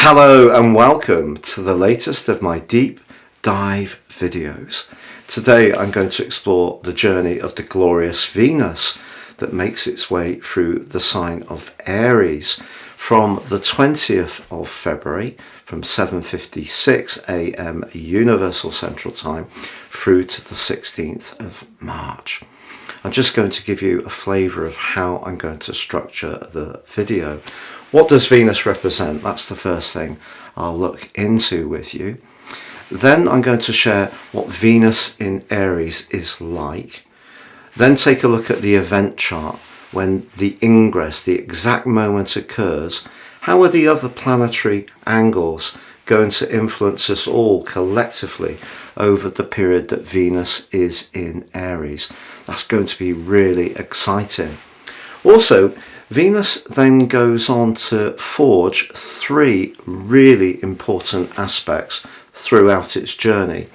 Hello and welcome to the latest of my deep dive videos. Today I'm going to explore the journey of the glorious Venus that makes its way through the sign of Aries from the 20th of February from 7:56 a.m. Universal Central Time through to the 16th of March. I'm just going to give you a flavour of how I'm going to structure the video. What does Venus represent? That's the first thing I'll look into with you. Then I'm going to share what Venus in Aries is like. Then take a look at the event chart when the ingress, the exact moment occurs. How are the other planetary angles going to influence us all collectively over the period that Venus is in Aries? That's going to be really exciting. Also, Venus then goes on to forge three really important aspects throughout its journey.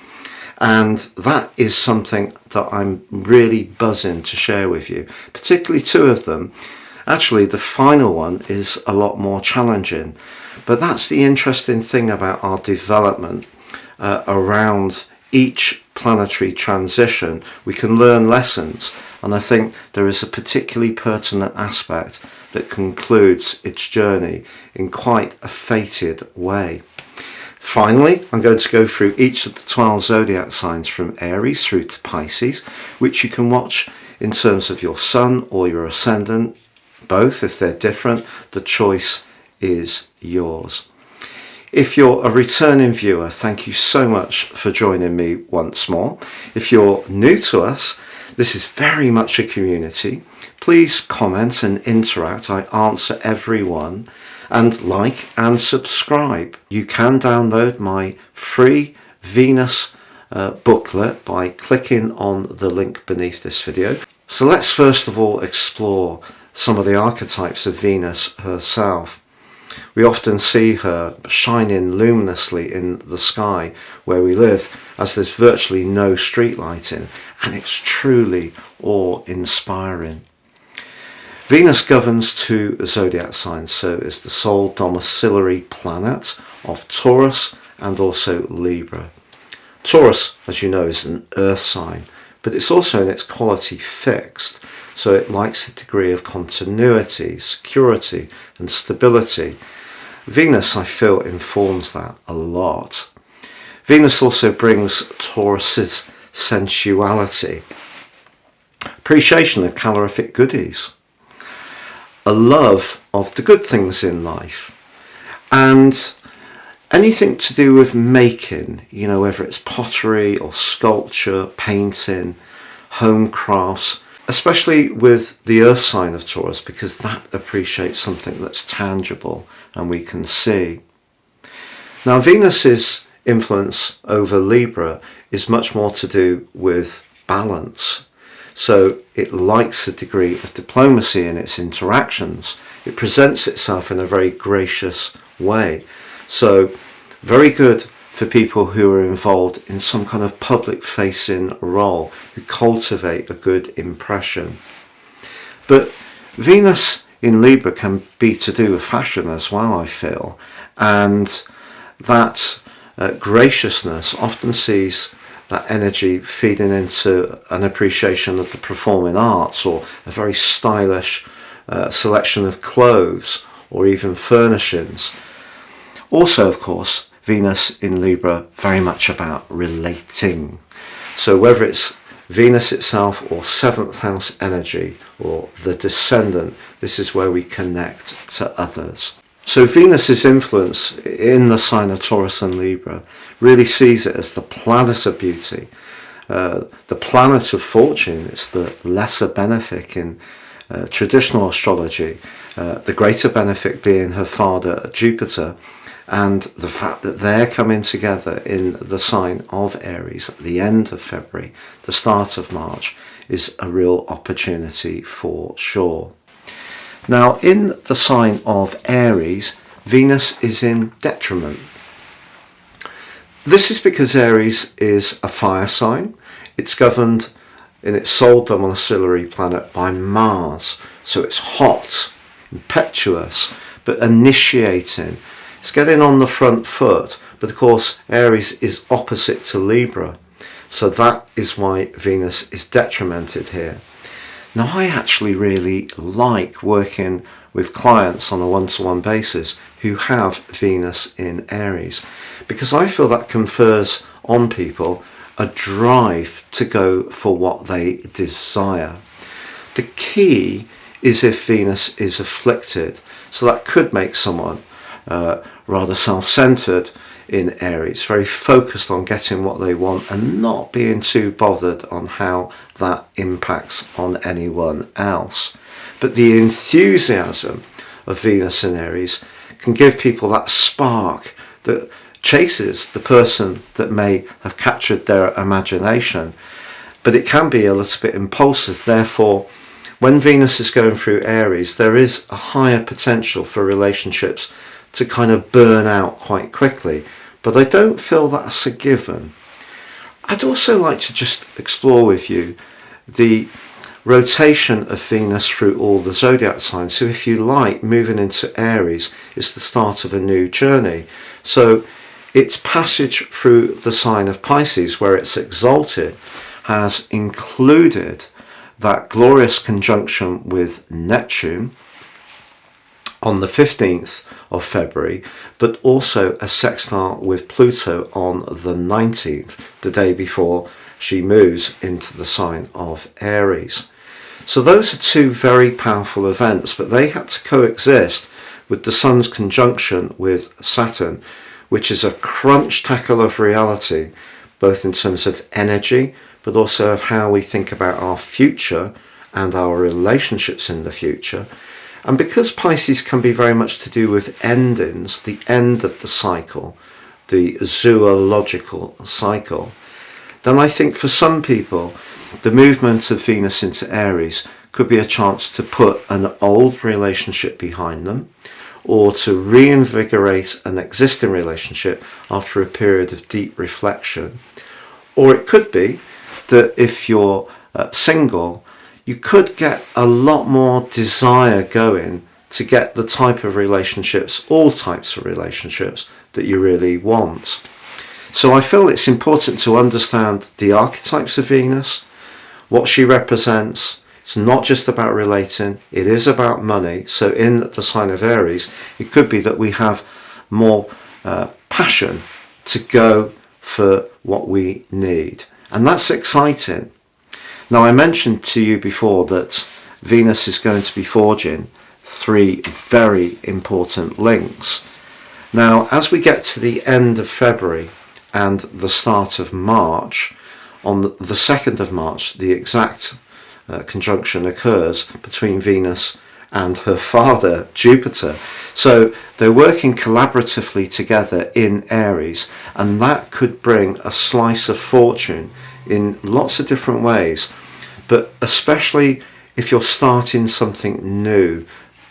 And that is something that I'm really buzzing to share with you, particularly two of them. Actually, the final one is a lot more challenging, but that's the interesting thing about our development around each planetary transition. We can learn lessons, and I think there is a particularly pertinent aspect that concludes its journey in quite a fated way. Finally, I'm going to go through each of the 12 zodiac signs from Aries through to Pisces, which you can watch in terms of your sun or your ascendant, both if they're different. The choice is yours. If you're a returning viewer, thank you so much for joining me once more. If you're new to us, this is very much a community. Please comment and interact. I answer everyone. And like and subscribe. You can download my free Venus booklet by clicking on the link beneath this video. So let's first of all explore some of the archetypes of Venus herself. We often see her shining luminously in the sky where we live, as there's virtually no street lighting, and it's truly awe-inspiring. Venus governs two zodiac signs, so is the sole domiciliary planet of Taurus and also Libra. Taurus, as you know, is an earth sign, but it's also in its quality fixed, so it likes a degree of continuity, security and stability. Venus, I feel, informs that a lot. Venus also brings Taurus's sensuality, appreciation of calorific goodies, a love of the good things in life, and anything to do with making, you know, whether it's pottery or sculpture, painting, home crafts, especially with the earth sign of Taurus, because that appreciates something that's tangible and we can see. Now, Venus's influence over Libra is much more to do with balance. So it likes a degree of diplomacy in its interactions. It presents itself in a very gracious way. So very good for people who are involved in some kind of public facing role, who cultivate a good impression. But Venus in Libra can be to do with fashion as well, I feel. And that graciousness often sees that energy feeding into an appreciation of the performing arts, or a very stylish selection of clothes or even furnishings. Also, of course, Venus in Libra, very much about relating. So whether it's Venus itself or 7th house energy or the descendant, this is where we connect to others. So Venus's influence in the sign of Taurus and Libra really sees it as the planet of beauty, the planet of fortune. It's the lesser benefic in traditional astrology, the greater benefic being her father Jupiter, and the fact that they're coming together in the sign of Aries at the end of February, the start of March, is a real opportunity for sure. Now, in the sign of Aries, Venus is in detriment. This is because Aries is a fire sign. It's governed in its sole domiciliary planet by Mars. So it's hot, impetuous, but initiating. It's getting on the front foot, but of course Aries is opposite to Libra, so that is why Venus is detrimented here. Now, I actually really like working with clients on a one-to-one basis who have Venus in Aries, because I feel that confers on people a drive to go for what they desire. The key is if Venus is afflicted, so that could make someone rather self-centered in Aries, very focused on getting what they want and not being too bothered on how that impacts on anyone else. But the enthusiasm of Venus in Aries can give people that spark that chases the person that may have captured their imagination, but it can be a little bit impulsive. Therefore, when Venus is going through Aries, there is a higher potential for relationships to kind of burn out quite quickly, but I don't feel that's a given. I'd also like to just explore with you the rotation of Venus through all the zodiac signs. So if you like, moving into Aries is the start of a new journey. So its passage through the sign of Pisces, where it's exalted, has included that glorious conjunction with Neptune on the 15th of February, but also a sextile with Pluto on the 19th, the day before she moves into the sign of Aries. So those are two very powerful events, but they had to coexist with the Sun's conjunction with Saturn, which is a crunch tackle of reality, both in terms of energy, but also of how we think about our future and our relationships in the future. And because Pisces can be very much to do with endings, the end of the cycle, the zoological cycle, then I think for some people, the movement of Venus into Aries could be a chance to put an old relationship behind them, or to reinvigorate an existing relationship after a period of deep reflection. Or it could be that if you're single, you could get a lot more desire going to get the type of relationships, all types of relationships, that you really want. So I feel it's important to understand the archetypes of Venus, what she represents. It's not just about relating, it is about money. So in the sign of Aries, it could be that we have more passion to go for what we need. And that's exciting. Now, I mentioned to you before that Venus is going to be forging 3 very important links. Now, as we get to the end of February and the start of March, on the 2nd of March, the exact conjunction occurs between Venus and her father, Jupiter. So they're working collaboratively together in Aries, and that could bring a slice of fortune in lots of different ways. But especially if you're starting something new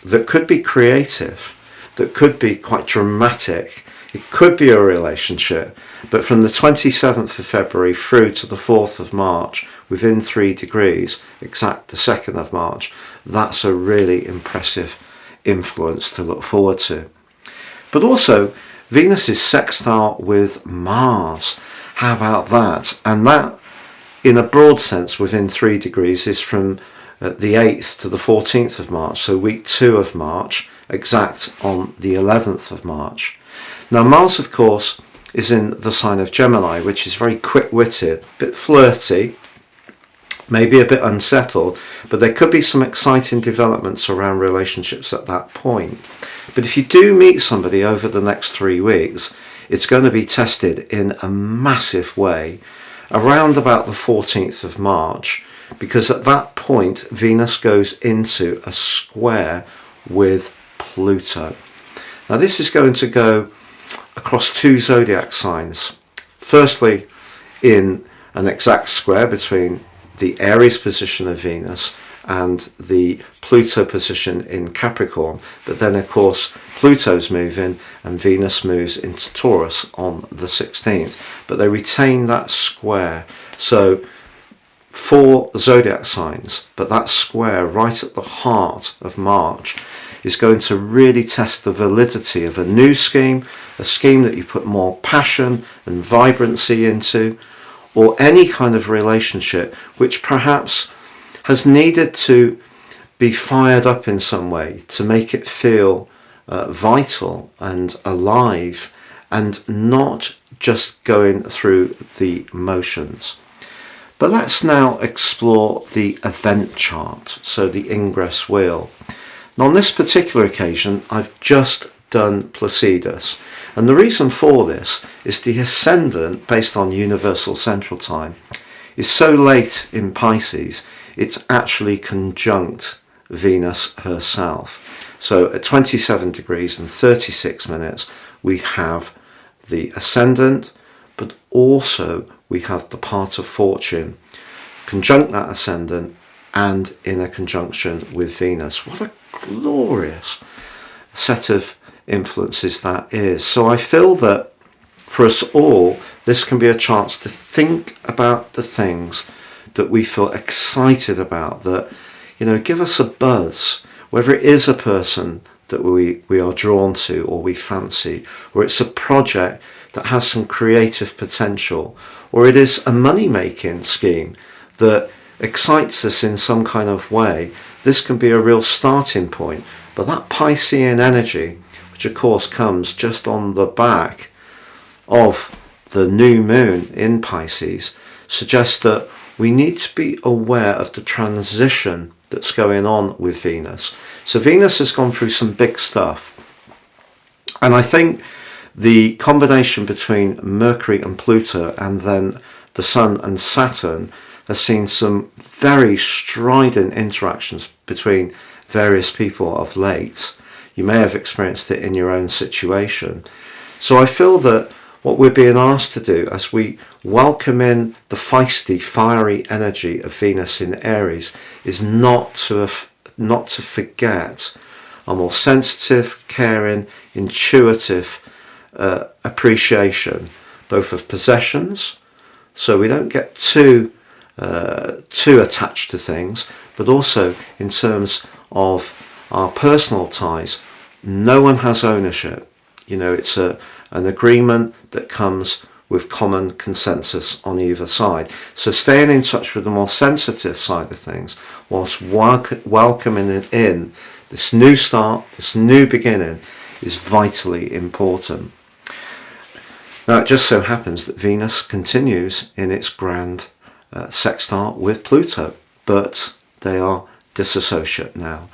that could be creative, that could be quite dramatic, it could be a relationship, but from the 27th of February through to the 4th of March, within 3 degrees, exact the 2nd of March, that's a really impressive influence to look forward to. But also, Venus is sextile with Mars. How about that? And that, in a broad sense, within 3 degrees, is from the 8th to the 14th of March, so week 2 of March, exact on the 11th of March. Now, Mars, of course, is in the sign of Gemini, which is very quick-witted, a bit flirty, maybe a bit unsettled, but there could be some exciting developments around relationships at that point. But if you do meet somebody over the next 3 weeks, it's going to be tested in a massive way around about the 14th of March, because at that point Venus goes into a square with Pluto. Now, this is going to go across 2 zodiac signs. Firstly, in an exact square between the Aries position of Venus and the Pluto position in Capricorn, but then of course Pluto's moving and Venus moves into Taurus on the 16th, but they retain that square. So 4 zodiac signs, but that square right at the heart of March is going to really test the validity of a new scheme, a scheme that you put more passion and vibrancy into, or any kind of relationship which perhaps has needed to be fired up in some way to make it feel vital and alive and not just going through the motions. But let's now explore the event chart, so the ingress wheel. Now on this particular occasion I've just done Placidus, and the reason for this is the ascendant, based on universal central time, is so late in Pisces it's actually conjunct Venus herself. So at 27 degrees and 36 minutes we have the ascendant, but also we have the part of fortune conjunct that ascendant and in a conjunction with Venus. What a glorious set of influences that is. So I feel that for us all, this can be a chance to think about the things that we feel excited about, that, you know, give us a buzz, whether it is a person that we are drawn to or we fancy, or it's a project that has some creative potential, or it is a money-making scheme that excites us in some kind of way. This can be a real starting point. But that Piscean energy, which of course comes just on the back of the new moon in Pisces, suggests that we need to be aware of the transition that's going on with Venus. So Venus has gone through some big stuff, and I think the combination between Mercury and Pluto and then the Sun and Saturn has seen some very strident interactions between various people of late. You may have experienced it in your own situation. So I feel that what we're being asked to do as we welcome in the feisty, fiery energy of Venus in Aries is not to forget a more sensitive, caring, intuitive appreciation, both of possessions, so we don't get too attached to things, but also in terms of our personal ties. No one has ownership. You know, it's an agreement that comes with common consensus on either side. So staying in touch with the more sensitive side of things, whilst welcoming it in, this new start, this new beginning, is vitally important. Now it just so happens that Venus continues in its grand sextile with Pluto, but they are dissociate now.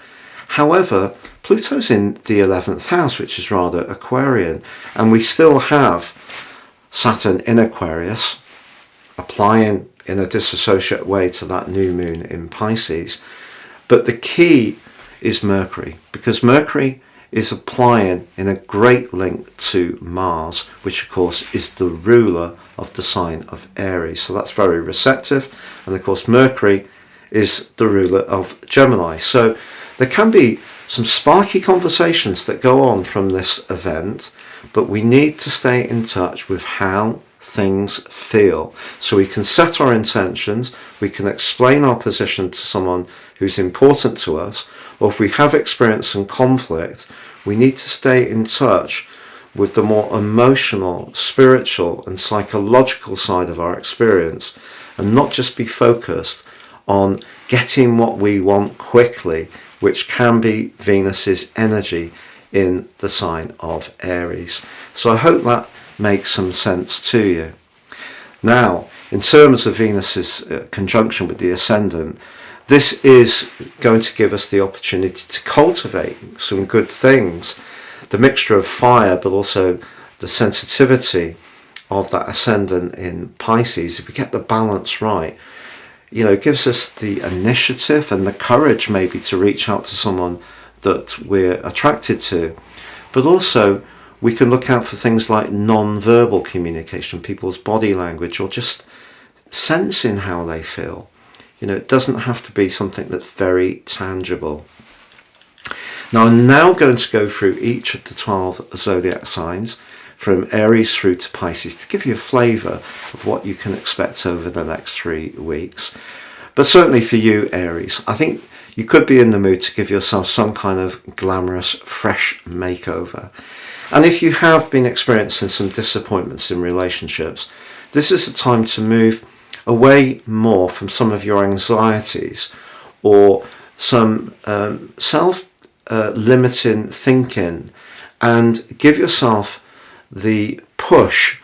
However, Pluto's in the 11th house, which is rather Aquarian, and we still have Saturn in Aquarius, applying in a dissociate way to that new moon in Pisces. But the key is Mercury, because Mercury is applying in a great link to Mars, which of course is the ruler of the sign of Aries. So that's very receptive. And of course Mercury is the ruler of Gemini. So there can be some sparky conversations that go on from this event, but we need to stay in touch with how things feel. So we can set our intentions, we can explain our position to someone who's important to us, or if we have experienced some conflict, we need to stay in touch with the more emotional, spiritual and psychological side of our experience, and not just be focused on getting what we want quickly, which can be Venus's energy in the sign of Aries. So I hope that makes some sense to you. Now, in terms of Venus's conjunction with the ascendant, this is going to give us the opportunity to cultivate some good things. The mixture of fire, but also the sensitivity of that ascendant in Pisces, if we get the balance right, you know, it gives us the initiative and the courage maybe to reach out to someone that we're attracted to. But also we can look out for things like non-verbal communication, people's body language, or just sensing how they feel. You know, it doesn't have to be something that's very tangible. Now I'm now going to go through each of the 12 zodiac signs from Aries through to Pisces to give you a flavour of what you can expect over the next 3 weeks. But certainly for you, Aries, I think you could be in the mood to give yourself some kind of glamorous, fresh makeover. And if you have been experiencing some disappointments in relationships, this is a time to move away more from some of your anxieties or some self-limiting thinking, and give yourself the push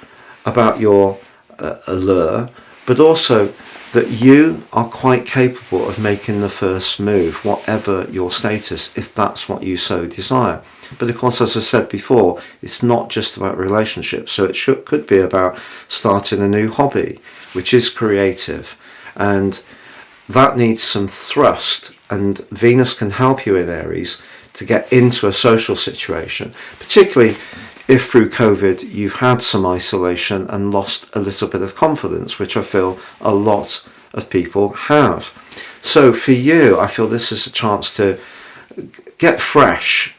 about your allure, but also that you are quite capable of making the first move, whatever your status, if that's what you so desire. But of course, as I said before, it's not just about relationships. So it could be about starting a new hobby, which is creative, and that needs some thrust. And Venus can help you in Aries to get into a social situation, particularly if through COVID you've had some isolation and lost a little bit of confidence, which I feel a lot of people have. So for you, I feel this is a chance to get fresh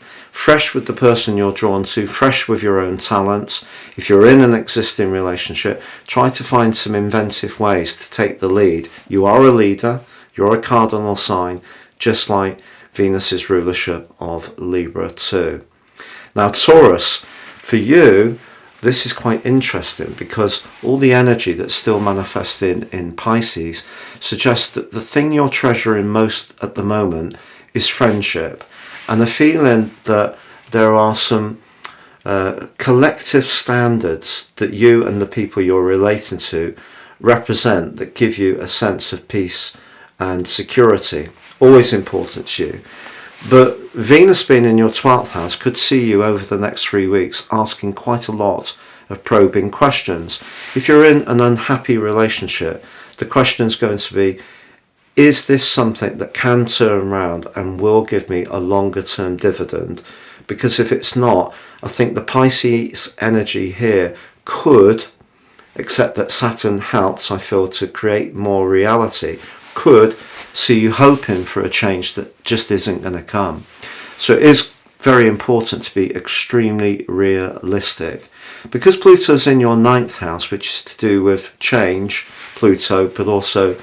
with the person you're drawn to, fresh with your own talents. If you're in an existing relationship, try to find some inventive ways to take the lead. You are a leader, you're a cardinal sign, just like Venus's rulership of Libra too. Now Taurus, for you, this is quite interesting because all the energy that's still manifesting in Pisces suggests that the thing you're treasuring most at the moment is friendship, and a feeling that there are some collective standards that you and the people you're relating to represent that give you a sense of peace and security. Always important to you. But Venus being in your 12th house could see you over the next 3 weeks asking quite a lot of probing questions. If you're in an unhappy relationship, the question is going to be, is this something that can turn around and will give me a longer term dividend? Because if it's not, I think the Pisces energy here could, except that Saturn helps, I feel, to create more reality, could see you hoping for a change that just isn't going to come. So it is very important to be extremely realistic. Because Pluto's in your 9th house, which is to do with change, Pluto, but also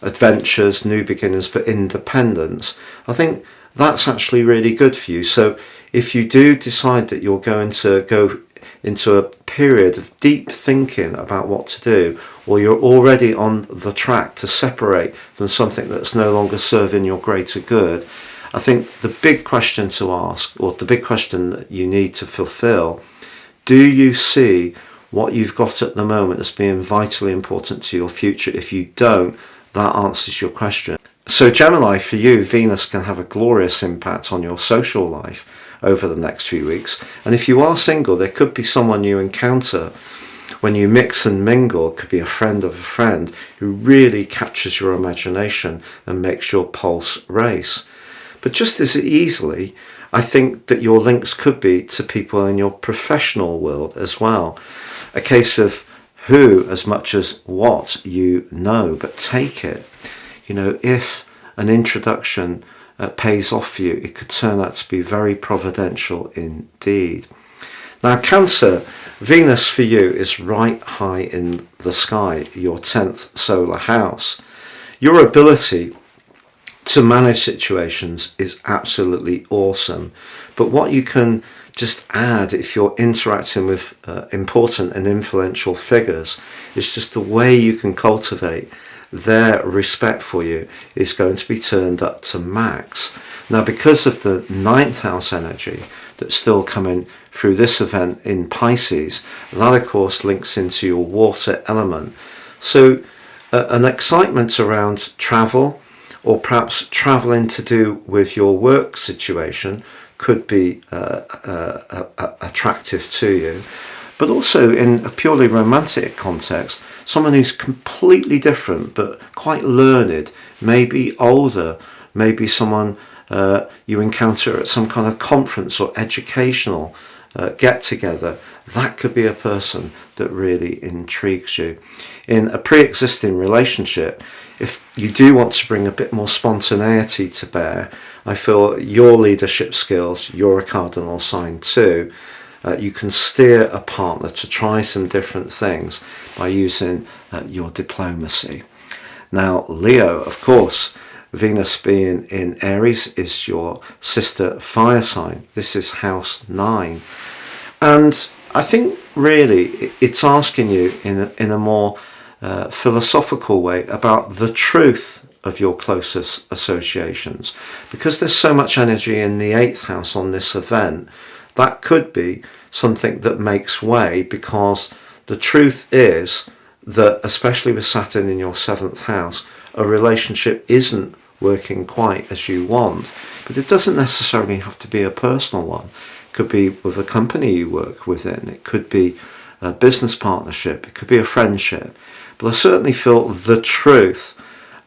adventures, new beginnings, but independence, I think that's actually really good for you. So if you do decide that you're going to go into a period of deep thinking about what to do, or you're already on the track to separate from something that's no longer serving your greater good, I think the big question to ask, or the big question that you need to fulfill, do you see what you've got at the moment as being vitally important to your future? If you don't, that answers your question. So Gemini, for you, Venus can have a glorious impact on your social life over the next few weeks. And if you are single, there could be someone you encounter when you mix and mingle. It could be a friend of a friend who really captures your imagination and makes your pulse race. But just as easily, I think that your links could be to people in your professional world as well. A case of who as much as what you know, but take it. You know, if an introduction pays off for you, it could turn out to be very providential indeed. Now Cancer, Venus for you is right high in the sky, your 10th solar house. Your ability to manage situations is absolutely awesome, but what you can just add if you're interacting with important and influential figures is just the way you can cultivate their respect for you is going to be turned up to max. Now, because of the 9th house energy that's still coming through this event in Pisces, that of course links into your water element. So an excitement around travel, or perhaps traveling to do with your work situation, could be attractive to you. But also in a purely romantic context, someone who's completely different but quite learned, maybe older, maybe someone you encounter at some kind of conference or educational get-together, that could be a person that really intrigues you. In a pre-existing relationship, if you do want to bring a bit more spontaneity to bear, I feel your leadership skills, you're a cardinal sign too, you can steer a partner to try some different things by using your diplomacy. Now Leo, of course, Venus being in Aries is your sister fire sign. This is house 9. And I think really it's asking you in a more philosophical way about the truth of your closest associations. Because there's so much energy in the 8th house on this event, that could be something that makes way, because the truth is that, especially with Saturn in your 7th house, a relationship isn't working quite as you want. But it doesn't necessarily have to be a personal one. It could be with a company you work within. It could be a business partnership. It could be a friendship. But I certainly feel the truth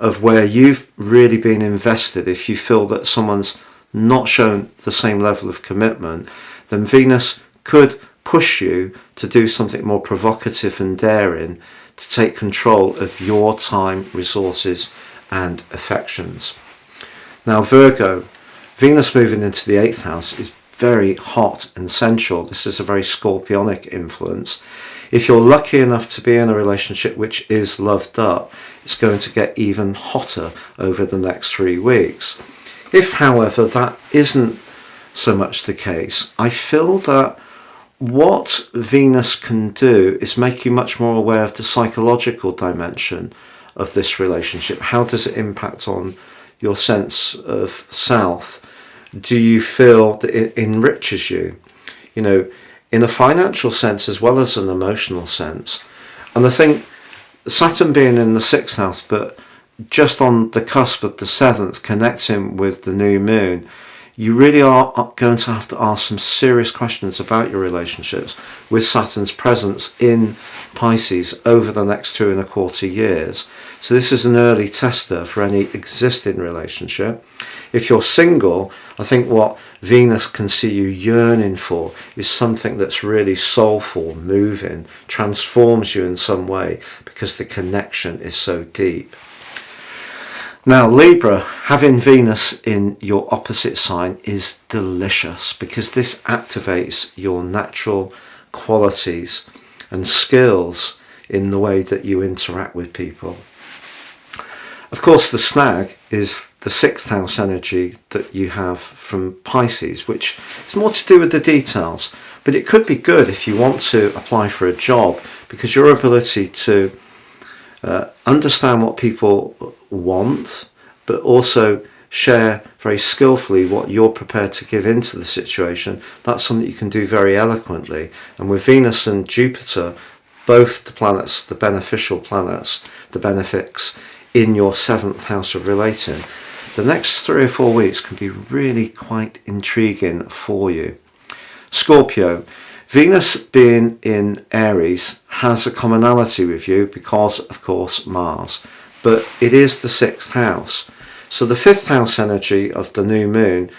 of where you've really been invested. If you feel that someone's not shown the same level of commitment, then Venus could push you to do something more provocative and daring, to take control of your time, resources and affections. Now Virgo, Venus moving into the 8th house is very hot and sensual. This is a very scorpionic influence. If you're lucky enough to be in a relationship which is loved up, it's going to get even hotter over the next 3 weeks. If, however, that isn't so much the case, I feel that what Venus can do is make you much more aware of the psychological dimension of this relationship. How does it impact on your sense of self? Do you feel that it enriches you? You know, in a financial sense as well as an emotional sense. And I think Saturn being in the 6th house, but just on the cusp of the 7th, connecting with the new moon, you really are going to have to ask some serious questions about your relationships with Saturn's presence in Pisces over the next 2.25 years. So this is an early tester for any existing relationship. If you're single, I think what Venus can see you yearning for is something that's really soulful, moving, transforms you in some way, because the connection is so deep. Now Libra, having Venus in your opposite sign is delicious, because this activates your natural qualities and skills in the way that you interact with people. Of course, the snag is the 6th house energy that you have from Pisces, which is more to do with the details, but it could be good if you want to apply for a job, because your ability to understand what people want, but also share very skillfully what you're prepared to give into the situation, that's something you can do very eloquently. And with Venus and Jupiter, both the planets, the beneficial planets, the benefics in your 7th house of relating, the next 3 or 4 weeks can be really quite intriguing for you. Scorpio, Venus being in Aries has a commonality with you because, of course, Mars, but it is the 6th house. So the 5th house energy of the new moon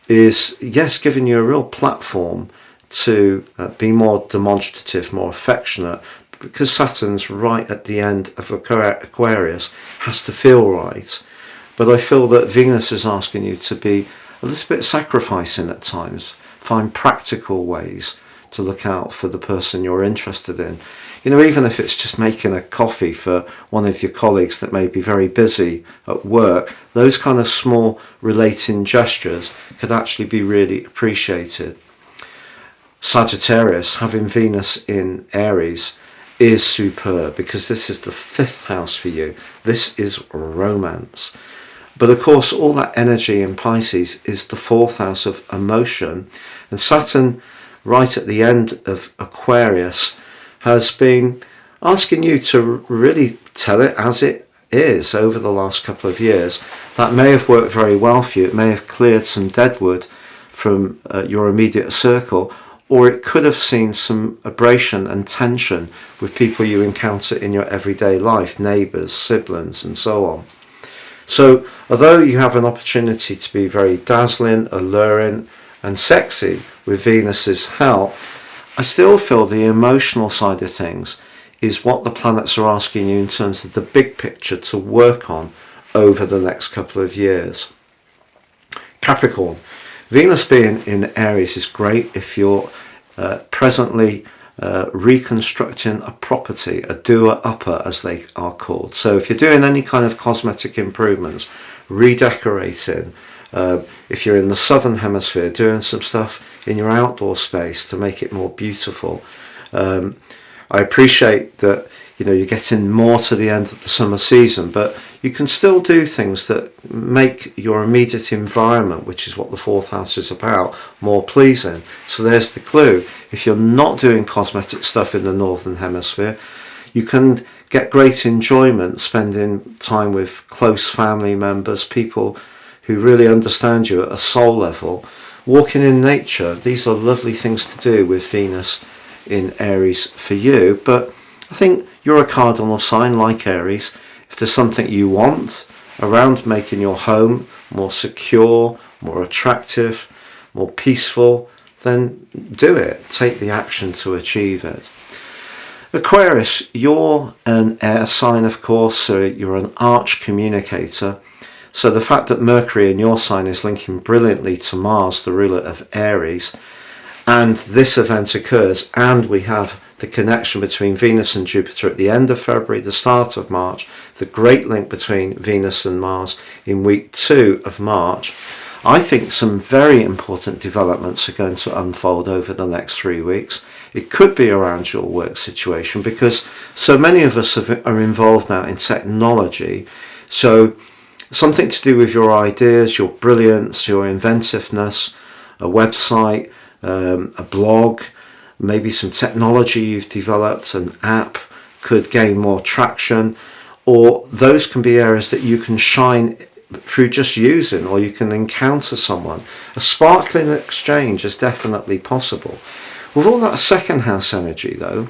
is, yes, giving you a real platform to be more demonstrative, more affectionate, because Saturn's right at the end of Aquarius, has to feel right. But I feel that Venus is asking you to be a little bit sacrificing at times, find practical ways to look out for the person you're interested in. You know, even if it's just making a coffee for one of your colleagues that may be very busy at work, those kind of small relating gestures could actually be really appreciated. Sagittarius, having Venus in Aries, is superb, because this is the 5th house for you. This is romance. But of course, all that energy in Pisces is the 4th house of emotion, and Saturn right at the end of Aquarius has been asking you to really tell it as it is over the last couple of years. That may have worked very well for you. It may have cleared some deadwood from your immediate circle, or it could have seen some abrasion and tension with people you encounter in your everyday life, neighbours, siblings and so on. So although you have an opportunity to be very dazzling, alluring and sexy with Venus's help, I still feel the emotional side of things is what the planets are asking you in terms of the big picture to work on over the next couple of years. Capricorn, Venus being in Aries is great if you're presently reconstructing a property, a doer-upper as they are called. So if you're doing any kind of cosmetic improvements, redecorating. If you're in the southern hemisphere, doing some stuff in your outdoor space to make it more beautiful. I appreciate that you're getting more to the end of the summer season, but you can still do things that make your immediate environment, which is what the fourth house is about, more pleasing. So there's the clue. If you're not doing cosmetic stuff in the northern hemisphere, you can get great enjoyment spending time with close family members, people who really understand you at a soul level. Walking in nature, these are lovely things to do with Venus in Aries for you. But I think you're a cardinal sign like Aries. If there's something you want around making your home more secure, more attractive, more peaceful, then do it. Take the action to achieve it. Aquarius, you're an air sign, of course, so you're an arch communicator. So the fact that Mercury in your sign is linking brilliantly to Mars, the ruler of Aries, and this event occurs, and we have the connection between Venus and Jupiter at the end of February, the start of March, the great link between Venus and Mars in week 2 of March. I think some very important developments are going to unfold over the next 3 weeks. It could be around your work situation because so many of us are involved now in technology. So something to do with your ideas, your brilliance, your inventiveness, a website, a blog, maybe some technology you've developed, an app could gain more traction, or those can be areas that you can shine through just using, or you can encounter someone. A sparkling exchange is definitely possible. With all that second house energy though,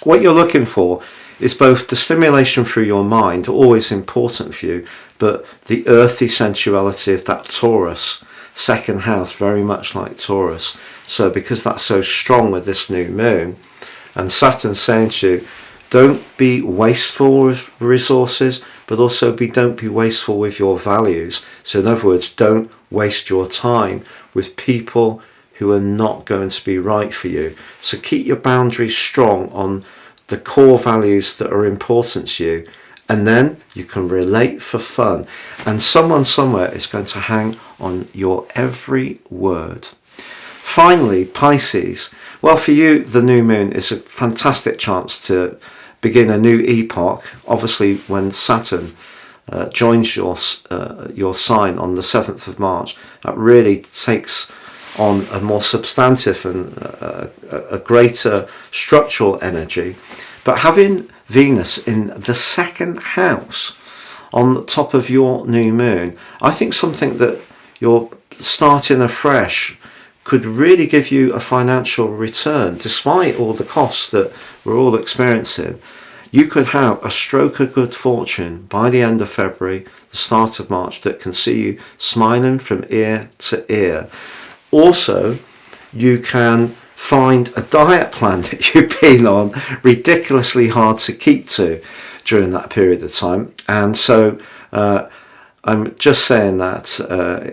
what you're looking for is both the stimulation through your mind, always important for you, but the earthy sensuality of that Taurus second house, very much like Taurus. So because that's so strong with this new moon, and Saturn saying to you, don't be wasteful with resources, but also don't be wasteful with your values. So in other words, don't waste your time with people who are not going to be right for you. So keep your boundaries strong on the core values that are important to you, and then you can relate for fun, and someone somewhere is going to hang on your every word. Finally, Pisces. Well, for you, the new moon is a fantastic chance to begin a new epoch. Obviously, when Saturn joins your sign on the 7th of March, that really takes on a more substantive and a greater structural energy. But having Venus in the second house on the top of your new moon, I think something that you're starting afresh could really give you a financial return despite all the costs that we're all experiencing. You could have a stroke of good fortune by the end of February, the start of March, that can see you smiling from ear to ear. Also, you can find a diet plan that you've been on ridiculously hard to keep to during that period of time. And so I'm just saying that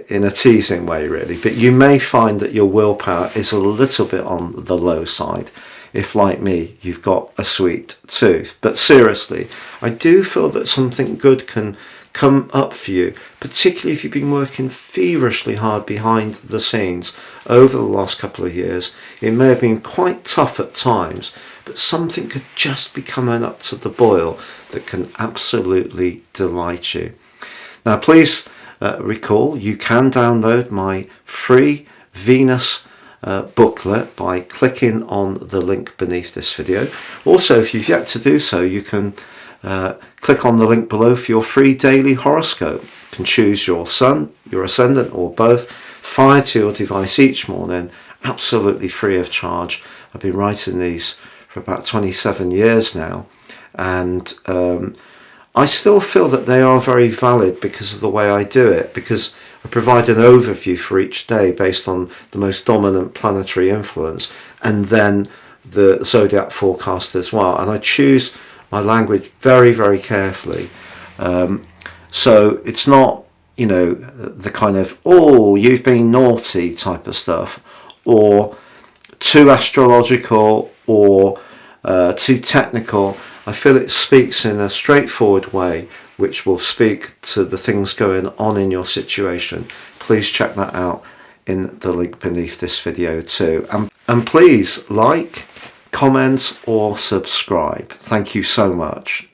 in a teasing way, really, but you may find that your willpower is a little bit on the low side if, like me, you've got a sweet tooth. But seriously, I do feel that something good can come up for you, particularly if you've been working feverishly hard behind the scenes over the last couple of years. It may have been quite tough at times, but something could just be coming up to the boil that can absolutely delight you. Now, please recall you can download my free Venus booklet by clicking on the link beneath this video. Also, if you've yet to do so, you can click on the link below for your free daily horoscope. You can choose your sun, your ascendant, or both, fired to your device each morning, absolutely free of charge. I've been writing these for about 27 years now, and I still feel that they are very valid because of the way I do it, because I provide an overview for each day based on the most dominant planetary influence, and then the zodiac forecast as well. And I choose my language very, very carefully. So it's not, the kind of, oh, you've been naughty type of stuff, or too astrological, or too technical. I feel it speaks in a straightforward way which will speak to the things going on in your situation. Please check that out in the link beneath this video too. And please like, comment or subscribe. Thank you so much.